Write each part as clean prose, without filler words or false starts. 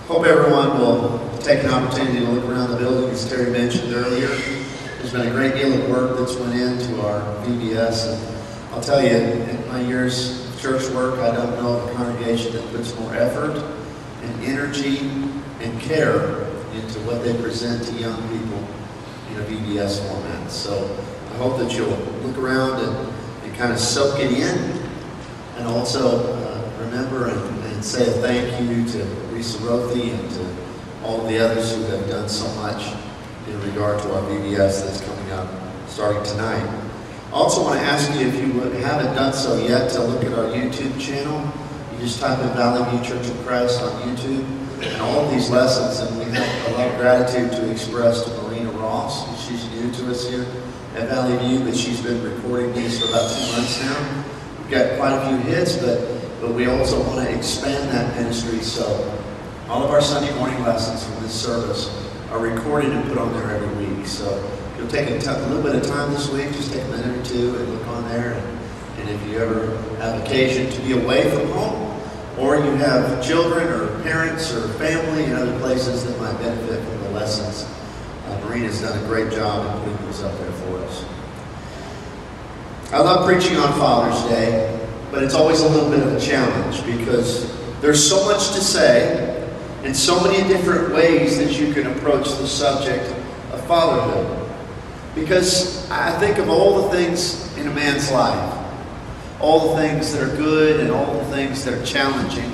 Hope everyone will take an opportunity to look around the building, as Kerry mentioned earlier. There's been a great deal of work that's went into our VBS, and I'll tell you, in my years of church work, I don't know of a congregation that puts more effort and energy and care into what they present to young people in a VBS format. So I hope that you'll look around and kind of soak it in, and also remember and say a thank you to Risa Rothy and to all of the others who have done so much in regard to our VBS that's coming up starting tonight. I also want to ask you, if you haven't done so yet, to look at our YouTube channel. You just type in Valley View Church of Christ on YouTube, and all of these lessons, and we have a lot of gratitude to express to Marina Ross. She's new to us here at Valley View, but she's been recording these for about 2 months now. We've got quite a few hits, but we also want to expand that ministry. So all of our Sunday morning lessons from this service are recorded and put on there every week. So you'll take a little bit of time this week, just take a minute or two and look on there. And if you ever have occasion to be away from home, or you have children or parents or family in other places that might benefit from the lessons, Marina's done a great job in putting those up there for us. I love preaching on Father's Day, but it's always a little bit of a challenge because there's so much to say and so many different ways that you can approach the subject of fatherhood. Because I think of all the things in a man's life, all the things that are good and all the things that are challenging,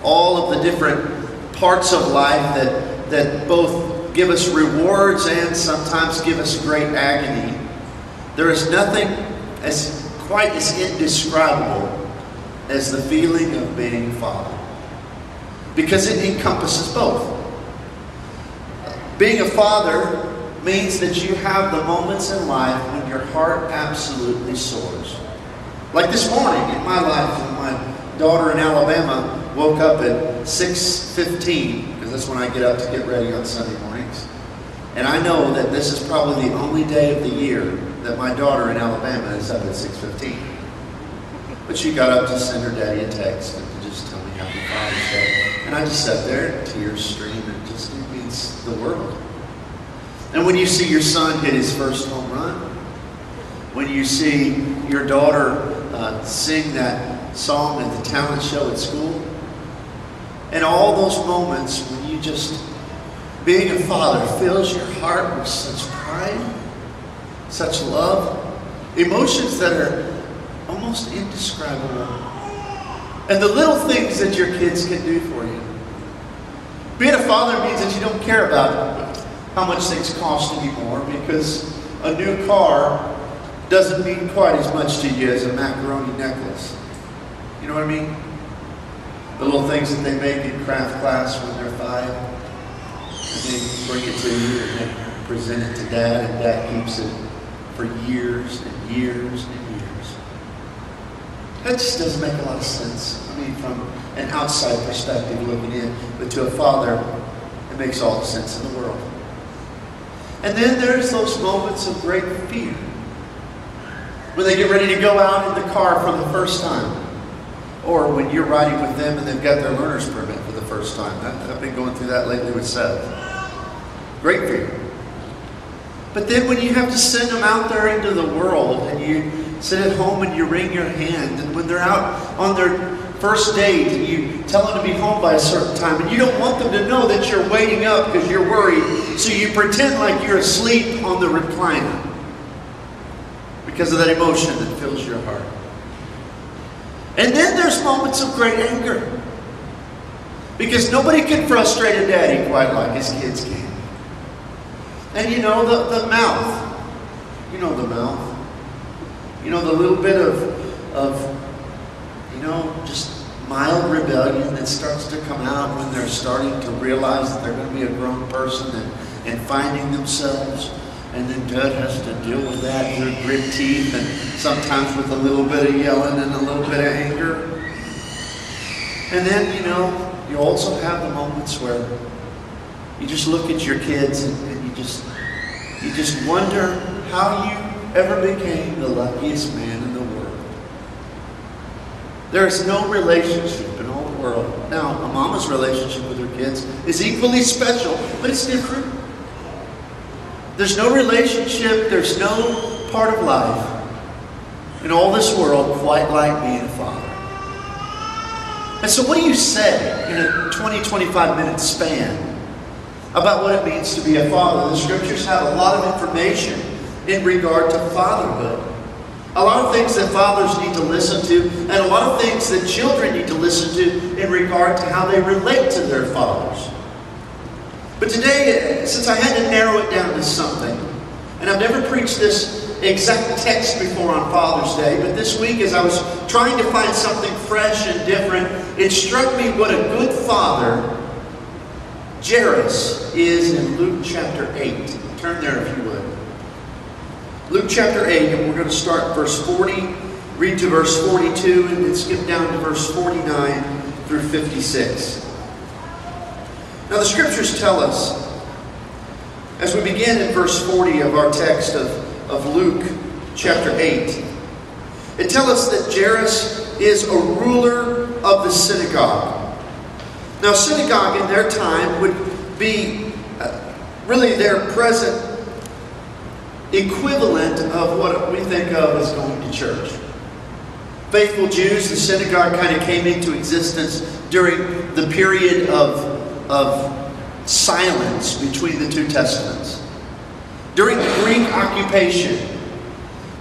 all of the different parts of life that both give us rewards and sometimes give us great agony. There is nothing quite as indescribable as the feeling of being a father, because it encompasses both. Being a father means that you have the moments in life when your heart absolutely soars. Like this morning in my life, when my daughter in Alabama woke up at 6:15, because that's when I get up to get ready on Sunday mornings. And I know that this is probably the only day of the year that my daughter in Alabama is up at 6:15. But she got up to send her daddy a text and to just tell me Happy Father's Day. And I just sat there and tears streamed, and it means the world. And when you see your son hit his first home run, when you see your daughter sing that song at the talent show at school, and all those moments when you just, being a father fills your heart with such pride, such love, emotions that are almost indescribable. And the little things that your kids can do for you. Being a father means that you don't care about how much things cost anymore, because a new car doesn't mean quite as much to you as a macaroni necklace. You know what I mean? The little things that they make in craft class when they're 5, and they bring it to you and they present it to Dad, and Dad keeps it for years and years and years. That just doesn't make a lot of sense. I mean, from an outside perspective looking in, but to a father, it makes all the sense in the world. And then there's those moments of great fear, when they get ready to go out in the car for the first time, or when you're riding with them and they've got their learner's permit for the first time. I've been going through that lately with Seth. Great fear. But then when you have to send them out there into the world, and you sit at home and you wring your hand, and when they're out on their first date and you tell them to be home by a certain time, and you don't want them to know that you're waiting up because you're worried, so you pretend like you're asleep on the recliner because of that emotion that fills your heart. And then there's moments of great anger, because nobody can frustrate a daddy quite like his kids can. And you know the mouth. You know the mouth. You know the little bit of just mild rebellion that starts to come out when they're starting to realize that they're going to be a grown person and finding themselves. And then Dad has to deal with that through grit teeth, and sometimes with a little bit of yelling and a little bit of anger. And then, you also have the moments where you just look at your kids and you just wonder how you ever became the luckiest man in the world. There is no relationship in all the world. Now, a mama's relationship with her kids is equally special, but it's different. There's no relationship, there's no part of life in all this world quite like being a father. And so what do you say in a 20-25 minute span about what it means to be a father? The scriptures have a lot of information in regard to fatherhood. A lot of things that fathers need to listen to, and a lot of things that children need to listen to in regard to how they relate to their fathers. But today, since I had to narrow it down to something, and I've never preached this exact text before on Father's Day, but this week as I was trying to find something fresh and different, it struck me what a good father Jairus is in Luke chapter 8. Turn there if you would. Luke chapter 8, and we're going to start verse 40, read to verse 42, and then skip down to verse 49 through 56. Now the scriptures tell us, as we begin in verse 40 of our text of Luke chapter 8, it tells us that Jairus is a ruler of the synagogue. Now synagogue in their time would be really their present equivalent of what we think of as going to church. Faithful Jews, the synagogue kind of came into existence during the period of silence between the two testaments. During the Greek occupation,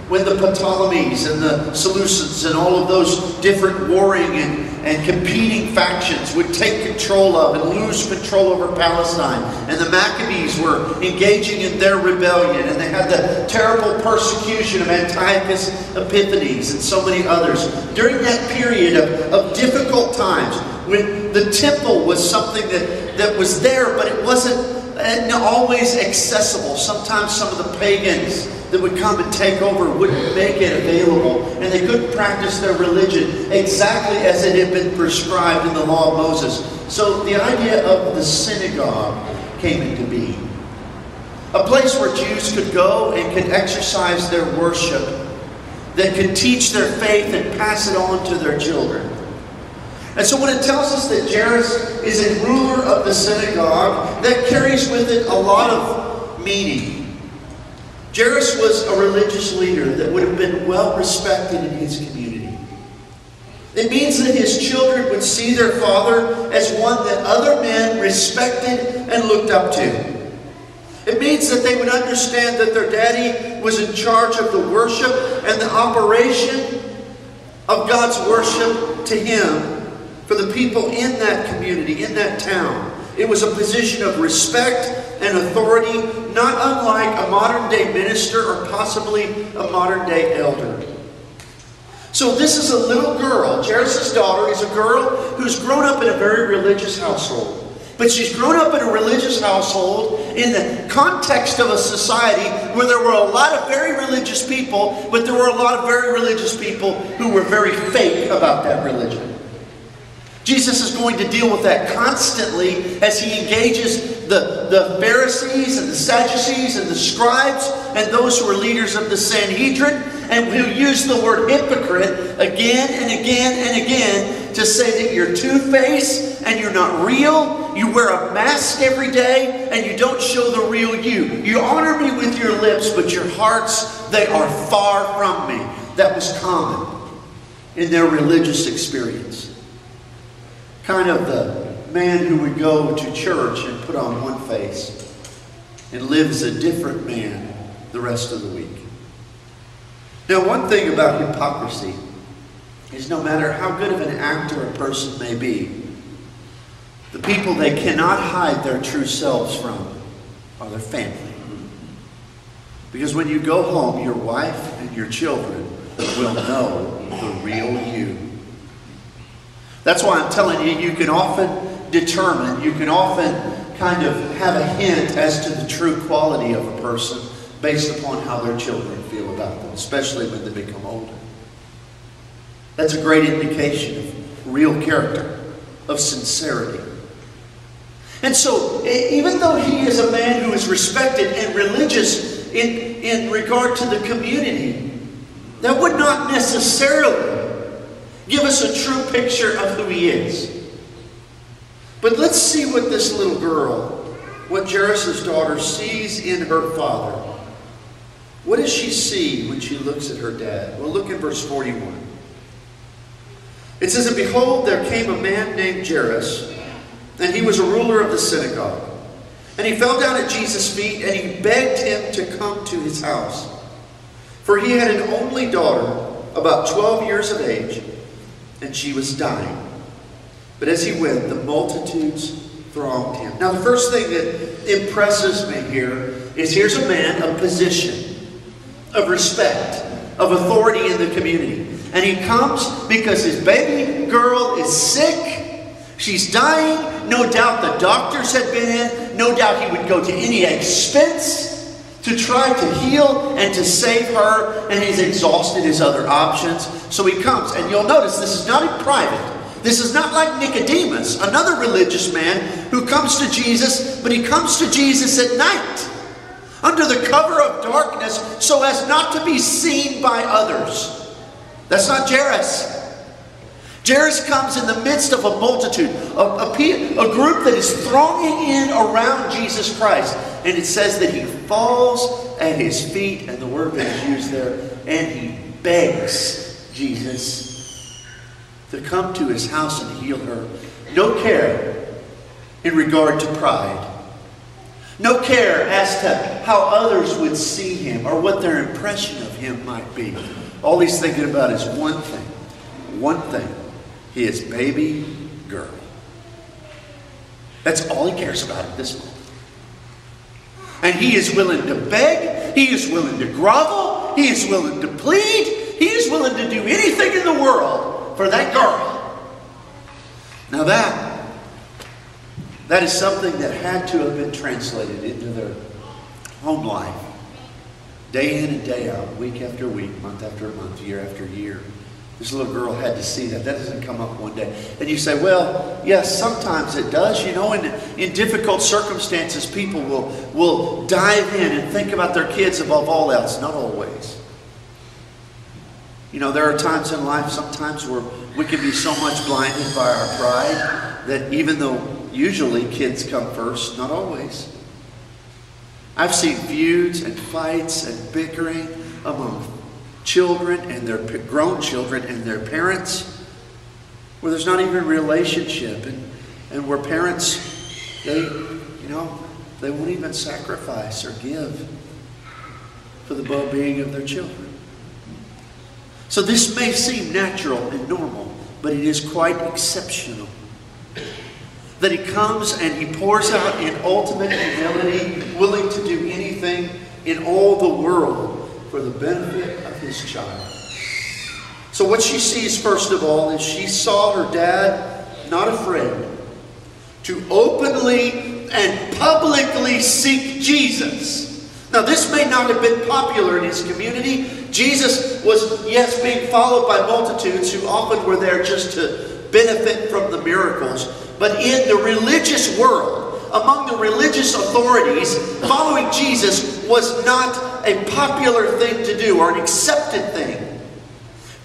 when the Ptolemies and the Seleucids and all of those different warring and competing factions would take control of and lose control over Palestine, and the Maccabees were engaging in their rebellion, and they had the terrible persecution of Antiochus Epiphanes and so many others. During that period of difficult times, when the temple was something that was there, but it wasn't always accessible. Sometimes some of the pagans that would come and take over wouldn't make it available, and they couldn't practice their religion exactly as it had been prescribed in the law of Moses. So the idea of the synagogue came into being. A place where Jews could go and could exercise their worship, that could teach their faith and pass it on to their children. And so when it tells us that Jairus is a ruler of the synagogue, that carries with it a lot of meaning. Jairus was a religious leader that would have been well respected in his community. It means that his children would see their father as one that other men respected and looked up to. It means that they would understand that their daddy was in charge of the worship and the operation of God's worship to him for the people in that community, in that town. It was a position of respect and authority, not unlike a modern-day minister or possibly a modern-day elder. So this is a little girl. Jairus' daughter is a girl who's grown up in a very religious household. But she's grown up in a religious household in the context of a society where there were a lot of very religious people, but there were a lot of very religious people who were very fake about that religion. Jesus is going to deal with that constantly as he engages the Pharisees and the Sadducees and the scribes and those who are leaders of the Sanhedrin, and who use the word hypocrite again and again and again to say that you're two-faced and you're not real. You wear a mask every day and you don't show the real you. You honor me with your lips, but your hearts, they are far from me. That was common in their religious experience. Kind of the man who would go to church and put on one face and live as a different man the rest of the week. Now, one thing about hypocrisy is no matter how good of an actor a person may be, the people they cannot hide their true selves from are their family. Because when you go home, your wife and your children will know the real you. That's why I'm telling you, you can often determine, you can often kind of have a hint as to the true quality of a person based upon how their children feel about them, especially when they become older. That's a great indication of real character, of sincerity. And so, even though he is a man who is respected and religious in regard to the community, that would not necessarily give us a true picture of who he is. But let's see what this little girl, what Jairus' daughter sees in her father. What does she see when she looks at her dad? Well, look in verse 41. It says, "And behold, there came a man named Jairus, and he was a ruler of the synagogue. And he fell down at Jesus' feet, and he begged him to come to his house. For he had an only daughter, about 12 years of age, and she was dying. But as he went, the multitudes thronged him." Now, the first thing that impresses me here is here's a man of position, of respect, of authority in the community. And he comes because his baby girl is sick. She's dying. No doubt the doctors had been in. No doubt he would go to any expense to try to heal and to save her. And he's exhausted his other options. So he comes. And you'll notice this is not in private. This is not like Nicodemus, another religious man who comes to Jesus, but he comes to Jesus at night, under the cover of darkness, so as not to be seen by others. That's not Jairus. Jairus comes in the midst of a multitude, a group that is thronging in around Jesus Christ. And it says that he falls at his feet, and the word that is used there, and he begs Jesus to come to his house and heal her. No care in regard to pride. No care as to how others would see him or what their impression of him might be. All he's thinking about is one thing. One thing. His baby girl. That's all he cares about at this moment. And he is willing to beg. He is willing to grovel. He is willing to plead. He is willing to do anything in the world for that girl. Now that is something that had to have been translated into their home life. Day in and day out, week after week, month after month, year after year. This little girl had to see that. That doesn't come up one day. And you say, well, yes, sometimes it does. You know, in difficult circumstances, people will dive in and think about their kids above all else. Not always. You know, there are times in life, sometimes where we can be so much blinded by our pride that even though usually kids come first, not always. I've seen feuds and fights and bickering among children and their grown children and their parents where there's not even a relationship, and where parents, they won't even sacrifice or give for the well-being of their children. So this may seem natural and normal, but it is quite exceptional that he comes and he pours out in ultimate humility, willing to do anything in all the world for the benefit of his child. So what she sees first of all is she saw her dad not afraid to openly and publicly seek Jesus. Now this may not have been popular in his community. Jesus was, yes, being followed by multitudes who often were there just to benefit from the miracles. But in the religious world, among the religious authorities, following Jesus was not a popular thing to do or an accepted thing.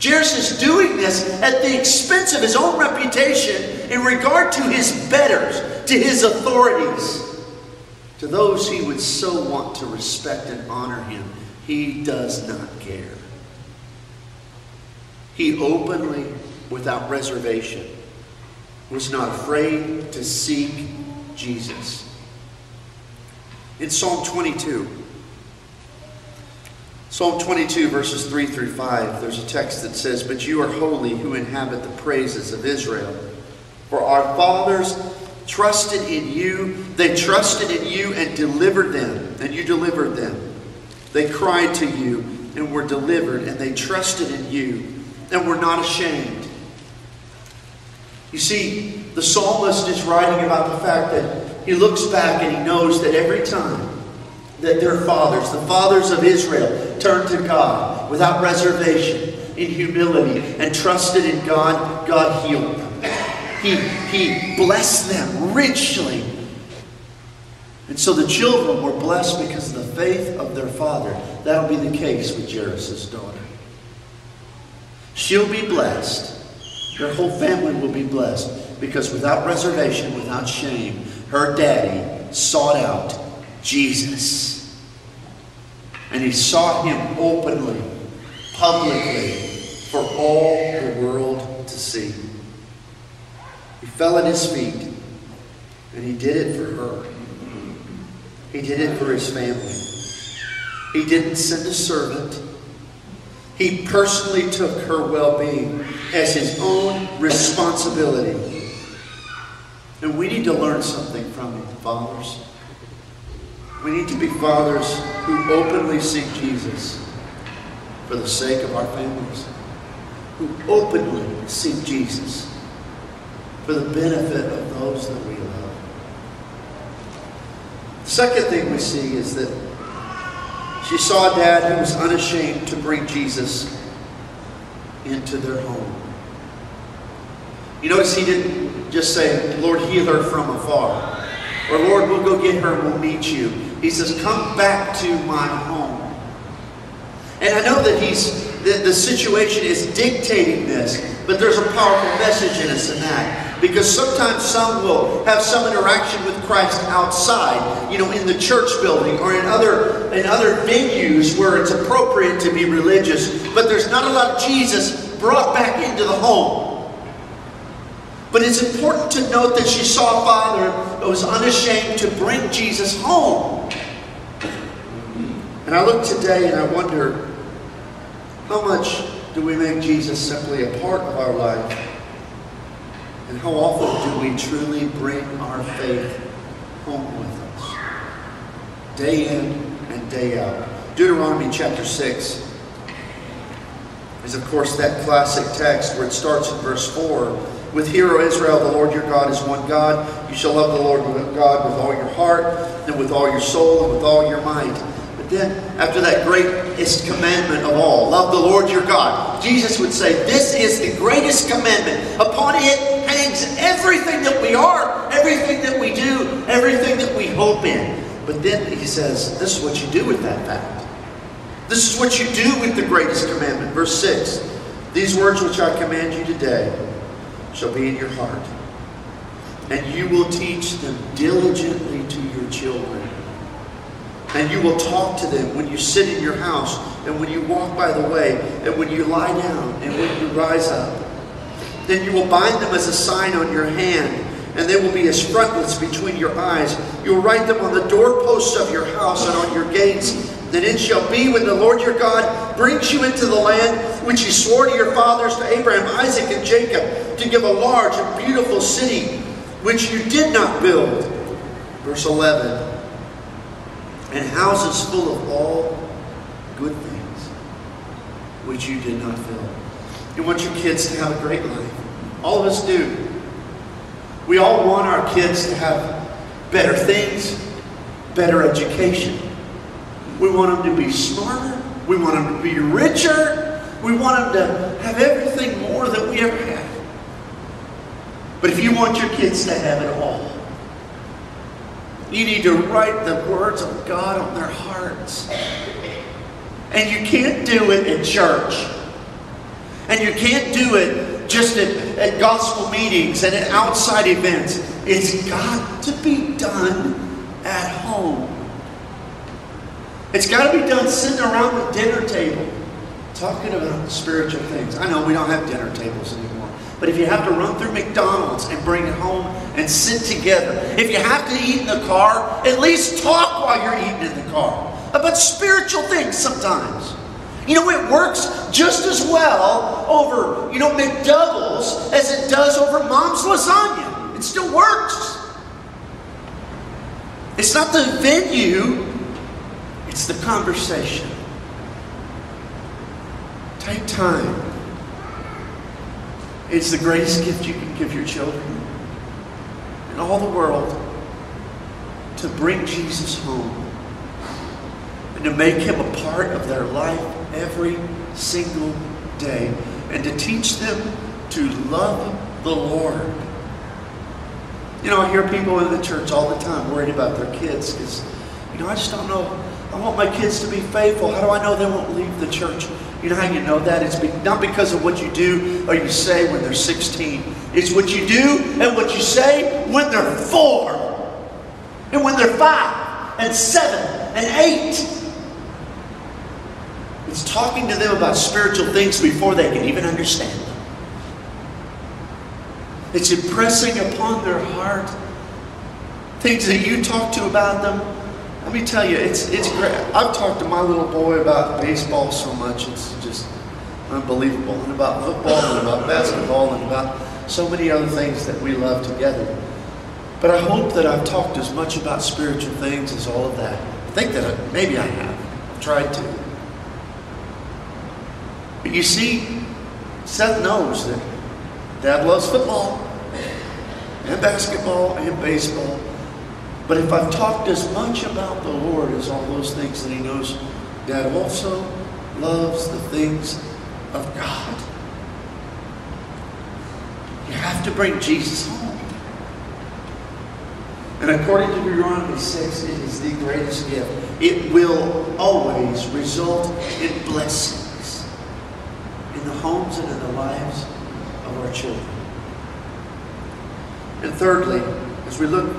Jairus is doing this at the expense of his own reputation in regard to his betters, to his authorities, to those he would so want to respect and honor him. He does not care. He openly, without reservation, was not afraid to seek Jesus. In Psalm 22 verses 3 through 5, there's a text that says, "But you are holy who inhabit the praises of Israel. For our fathers trusted in you. They trusted in you and delivered them, and you delivered them. They cried to you and were delivered, and they trusted in you and were not ashamed." You see, the psalmist is writing about the fact that he looks back and he knows that every time that their fathers, the fathers of Israel, turned to God without reservation, in humility, and trusted in God, God healed them. He blessed them richly. And so the children were blessed because of the faith of their father. That'll be the case with Jairus' daughter. She'll be blessed. Their whole family will be blessed Because without reservation, without shame, her daddy sought out Jesus. And he sought him openly, publicly, for all the world to see. He fell at his feet, and he did it for her. He did it for his family. He didn't send a servant. He personally took her well-being as his own responsibility. And we need to learn something from him, fathers. We need to be fathers who openly seek Jesus for the sake of our families. Who openly seek Jesus for the benefit of those that we love. The second thing we see is that she saw a dad who was unashamed to bring Jesus into their home. You notice he didn't just say, Lord, heal her from afar. Or Lord, we'll go get her and we'll meet you. He says, come back to my home. And I know that the situation is dictating this, but there's a powerful message in us in that. Because sometimes some will have some interaction with Christ outside, in the church building or in other venues where it's appropriate to be religious. But there's not a lot of Jesus brought back into the home. But it's important to note that she saw a father that was unashamed to bring Jesus home. And I look today and I wonder, how much do we make Jesus simply a part of our life? And how often do we truly bring our faith home with us? Day in and day out. Deuteronomy chapter 6 is of course that classic text where it starts in verse 4. With Hear, O Israel, the Lord your God is one God. You shall love the Lord your God with all your heart, and with all your soul, and with all your might. But then, after that greatest commandment of all, love the Lord your God, Jesus would say, this is the greatest commandment. Upon it hangs everything that we are, everything that we do, everything that we hope in. But then he says, this is what you do with that fact. This is what you do with the greatest commandment. Verse 6, these words which I command you today shall be in your heart, and you will teach them diligently to your children. And you will talk to them when you sit in your house, and when you walk by the way, and when you lie down, and when you rise up. Then you will bind them as a sign on your hand, and they will be as frontlets between your eyes. You will write them on the doorposts of your house and on your gates. Then it shall be when the Lord your God brings you into the land which he swore to your fathers, to Abraham, Isaac, and Jacob, to give a large and beautiful city, which you did not build. Verse 11. And houses full of all good things, which you did not fill. You want your kids to have a great life. All of us do. We all want our kids to have better things, better education. We want them to be smarter. We want them to be richer. We want them to have everything more than we ever had. But if you want your kids to have it all, you need to write the words of God on their hearts. And you can't do it in church. And you can't do it just at gospel meetings and at outside events. It's got to be done at home. It's got to be done sitting around the dinner table talking about spiritual things. I know we don't have dinner tables anymore. But if you have to run through McDonald's and bring it home and sit together, if you have to eat in the car, at least talk while you're eating in the car about spiritual things sometimes. It works just as well over, McDoubles as it does over Mom's lasagna. It still works. It's not the venue, it's the conversation. Take time. It's the greatest gift you can give your children in all the world, to bring Jesus home and to make him a part of their life every single day, and to teach them to love the Lord. I hear people in the church all the time worried about their kids because, I just don't know. I want my kids to be faithful. How do I know they won't leave the church? You know how you know that? It's not because of what you do or you say when they're 16 It's what you do and what you say when they're 4. And when they're 5 and 7 and 8. It's talking to them about spiritual things before they can even understand them. It's impressing upon their heart things that you talk to about them. Let me tell you, it's great. I've talked to my little boy about baseball so much. It's just unbelievable. And about football and about basketball and about so many other things that we love together. But I hope that I've talked as much about spiritual things as all of that. I think that maybe I have. I've tried to. But you see, Seth knows that Dad loves football and basketball and baseball. But if I've talked as much about the Lord as all those things, then he knows Dad also loves the things of God. You have to bring Jesus home. And according to Deuteronomy 6, it is the greatest gift. It will always result in blessings in the homes and in the lives of our children. And thirdly, as we look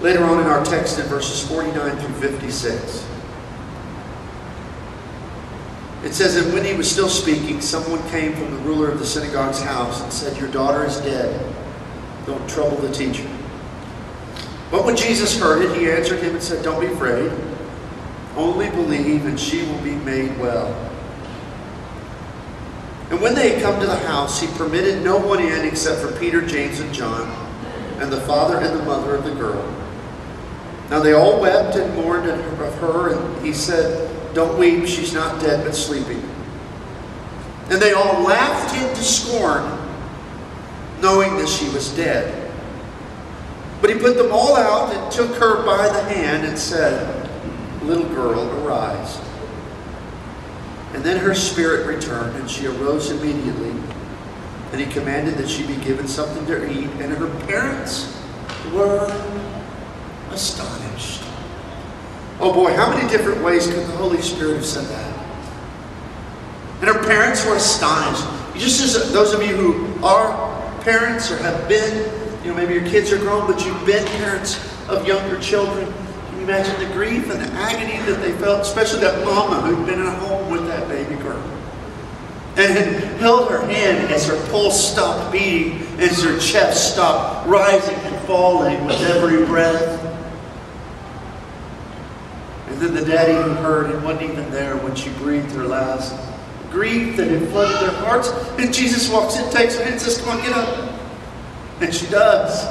later on in our text in verses 49 through 56, it says, "And when he was still speaking, someone came from the ruler of the synagogue's house and said, 'Your daughter is dead. Don't trouble the teacher.' But when Jesus heard it, he answered him and said, 'Don't be afraid. Only believe, and she will be made well.' And when they had come to the house, he permitted no one in except for Peter, James, and John, and the father and the mother of the girl. Now they all wept and mourned of her, and he said, 'Don't weep, she's not dead, but sleeping.' And they all laughed him to scorn, knowing that she was dead. But he put them all out and took her by the hand and said, 'Little girl, arise.' And then her spirit returned, and she arose immediately. And he commanded that she be given something to eat, and her parents were astonished." Oh boy, how many different ways could the Holy Spirit have said that? And her parents were astonished. Just as those of you who are parents or have been, maybe your kids are grown, but you've been parents of younger children. Can you imagine the grief and the agony that they felt, especially that mama who'd been at home with that baby girl and had held her hand as her pulse stopped beating, as her chest stopped rising and falling with every breath. And then the daddy who heard and wasn't even there when she breathed her last. Grief that had flooded their hearts. And Jesus walks in, takes her hand and says, "Come on, get up." And she does.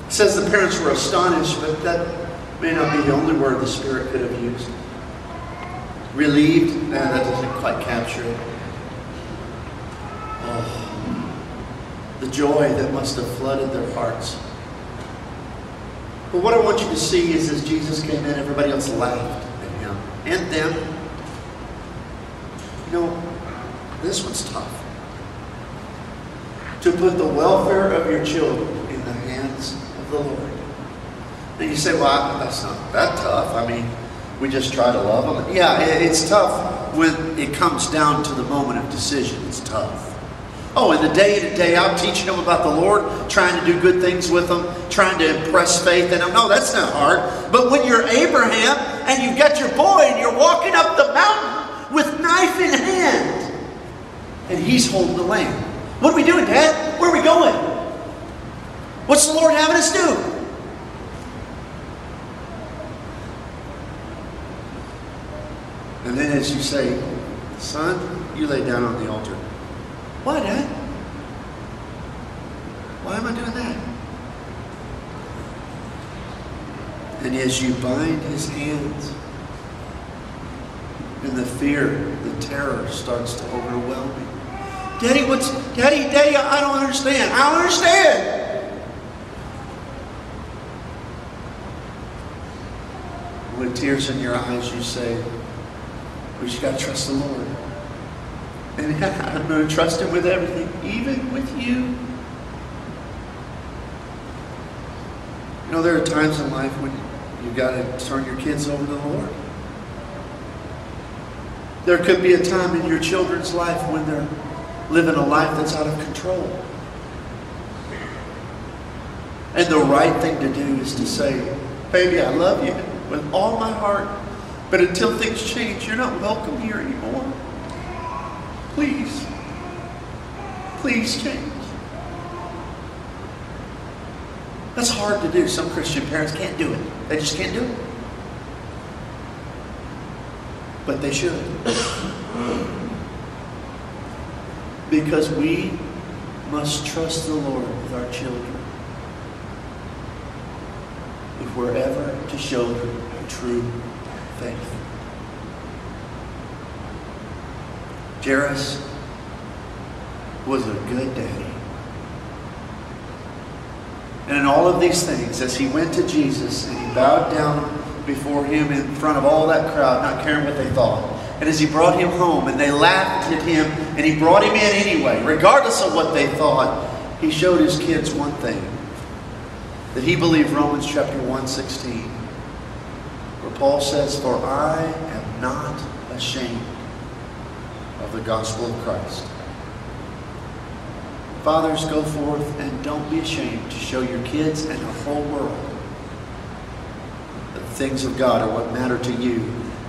It says the parents were astonished, but that may not be the only word the Spirit could have used. Relieved? Nah, that doesn't quite capture it. Oh, the joy that must have flooded their hearts. But what I want you to see is as Jesus came in, everybody else laughed at him and them. This one's tough. To put the welfare of your children in the hands of the Lord. And you say, well, that's not that tough. I mean, we just try to love them. Yeah, it's tough when it comes down to the moment of decision. It's tough. Oh, and the day in and day out, teaching them about the Lord, trying to do good things with them, trying to impress faith in them. No, that's not hard. But when you're Abraham and you've got your boy and you're walking up the mountain with knife in hand, and he's holding the lamb. What are we doing, Dad? Where are we going? What's the Lord having us do? And then as you say, son, you lay down on the altar. Why, Dad? Why am I doing that? And as you bind his hands, and the fear, the terror starts to overwhelm me. Daddy, Daddy, I don't understand. I don't understand. With tears in your eyes, you say, we just got to trust the Lord. And I'm going to trust him with everything, even with you. There are times in life when you've got to turn your kids over to the Lord. There could be a time in your children's life when they're living a life that's out of control. And the right thing to do is to say, baby, I love you with all my heart, but until things change, you're not welcome here anymore. Please, please change. That's hard to do. Some Christian parents can't do it. They just can't do it. But they should. Because we must trust the Lord with our children if we're ever to show them true faith. Jairus was a good daddy. And in all of these things, as he went to Jesus and he bowed down before him in front of all that crowd, not caring what they thought, and as he brought him home and they laughed at him and he brought him in anyway, regardless of what they thought, he showed his kids one thing, that he believed Romans chapter 1:16, where Paul says, "For I am not ashamed of the gospel of Christ." Fathers, go forth and don't be ashamed to show your kids and the whole world that the things of God are what matter to you.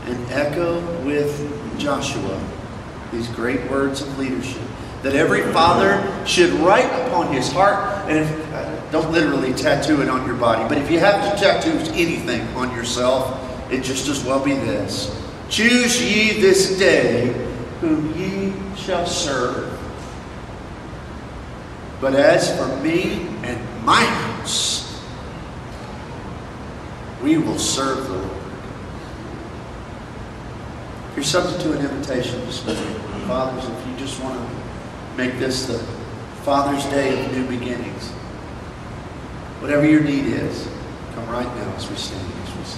And echo with Joshua these great words of leadership that every father should write upon his heart. And if, don't literally tattoo it on your body, but if you have to tattoo anything on yourself, it just as well be this: choose ye this day whom ye shall serve. But as for me and my house, we will serve the Lord. You're subject to an invitation this morning. Fathers, if you just want to make this the Father's Day of new beginnings, whatever your need is, come right now as we stand, as we sing.